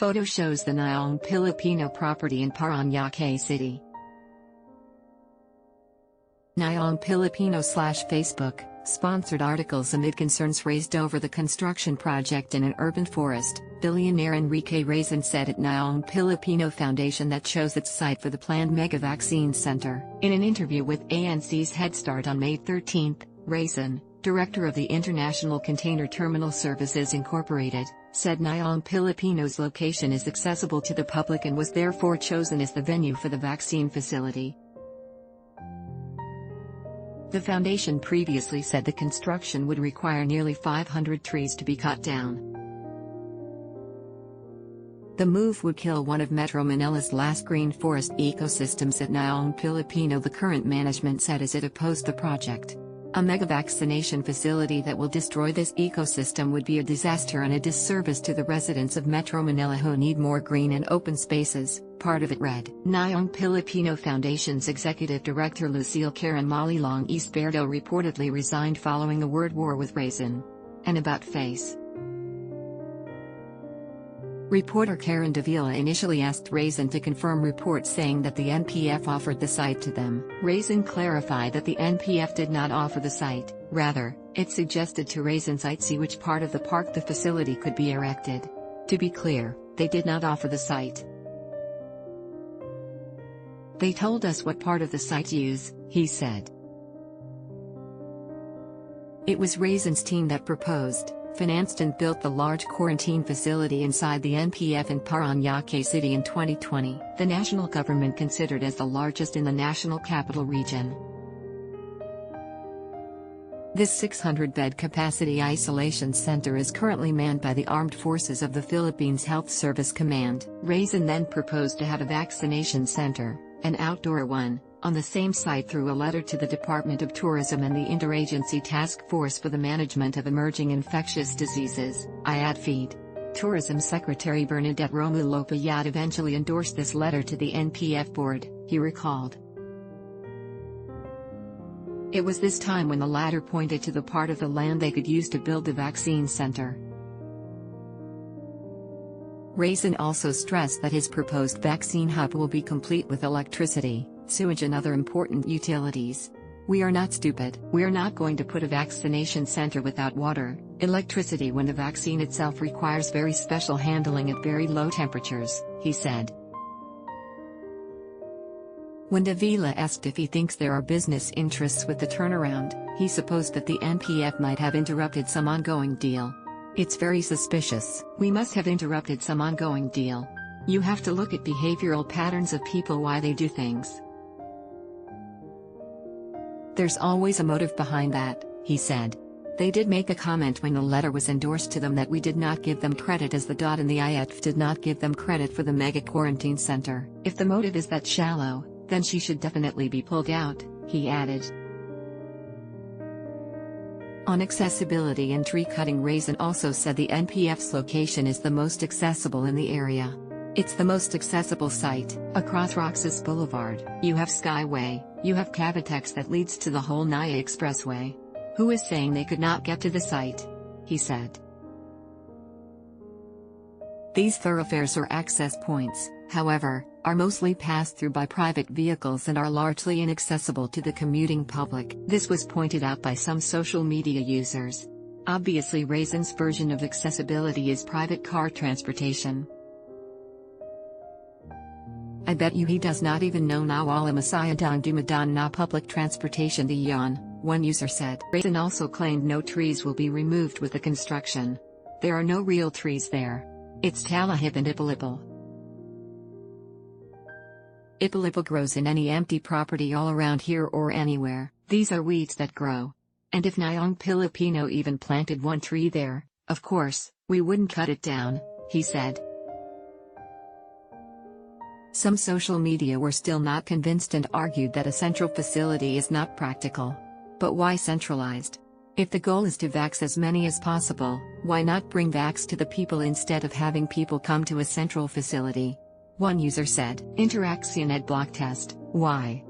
Photo shows the Nayong Pilipino property in Parañaque City. Nayong Pilipino/Facebook sponsored articles amid concerns raised over the construction project in an urban forest. Billionaire Razon said at Nayong Pilipino Foundation that chose its site for the planned mega vaccine center. In an interview with ANC's Head Start on May 13, Razon, director of the International Container Terminal Services Incorporated, said Nayong Pilipino's location is accessible to the public and was therefore chosen as the venue for the vaccine facility. The foundation previously said the construction would require nearly 500 trees to be cut down. The move would kill one of Metro Manila's last green forest ecosystems at Nayong Pilipino, the current management said as it opposed the project. A mega vaccination facility that will destroy this ecosystem would be a disaster and a disservice to the residents of Metro Manila who need more green and open spaces, part of it read. Nayong Pilipino Foundation's executive director Lucille Karen Malilong Isberdo reportedly resigned following the word war with Razon. And about face. Reporter Karen Davila initially asked Razon to confirm reports saying that the NPF offered the site to them. Razon clarified that the NPF did not offer the site, rather, it suggested to Razon site see which part of the park the facility could be erected. To be clear, they did not offer the site. They told us what part of the site to use, he said. It was Razon's team that proposed, financed and built the large quarantine facility inside the NPF in Parañaque City in 2020, the national government considered as the largest in the National Capital Region. This 600-bed capacity isolation center is currently manned by the Armed Forces of the Philippines Health Service Command. Razon then proposed to have a vaccination center, an outdoor one, on the same site through a letter to the Department of Tourism and the Interagency Task Force for the Management of Emerging Infectious Diseases, IADFED. Tourism Secretary Bernadette Romulo Payat eventually endorsed this letter to the NPF board, he recalled. It was this time when the latter pointed to the part of the land they could use to build the vaccine center. Razon also stressed that his proposed vaccine hub will be complete with electricity, sewage and other important utilities. We are not stupid. We are not going to put a vaccination center without water, electricity when the vaccine itself requires very special handling at very low temperatures, he said. When Davila asked if he thinks there are business interests with the turnaround, he supposed that the NPF might have interrupted some ongoing deal. It's very suspicious. We must have interrupted some ongoing deal. You have to look at behavioral patterns of people, why they do things. There's always a motive behind that, he said. They did make a comment when the letter was endorsed to them that we did not give them credit as the DOT and the IATF did not give them credit for the mega quarantine center. If the motive is that shallow, then she should definitely be pulled out, he added. On accessibility and tree cutting, Razon also said the NPF's location is the most accessible in the area. It's the most accessible site. Across Roxas Boulevard, you have Skyway, you have Cavitex that leads to the whole Naya Expressway. Who is saying they could not get to the site? He said. These thoroughfares or access points, however, are mostly passed through by private vehicles and are largely inaccessible to the commuting public. This was pointed out by some social media users. Obviously, Razon's version of accessibility is private car transportation. I bet you he does not even know na wala masayadang dumadaan na public transportation diyan, one user said. Razon also claimed no trees will be removed with the construction. There are no real trees there. It's talahib and ipalipal. Ipalipal grows in any empty property all around here or anywhere. These are weeds that grow. And if Nayong Pilipino even planted one tree there, of course, we wouldn't cut it down, he said. Some social media were still not convinced and argued that a central facility is not practical. But why centralized? If the goal is to vax as many as possible, why not bring vax to the people instead of having people come to a central facility? One user said. Interaction at block test, why?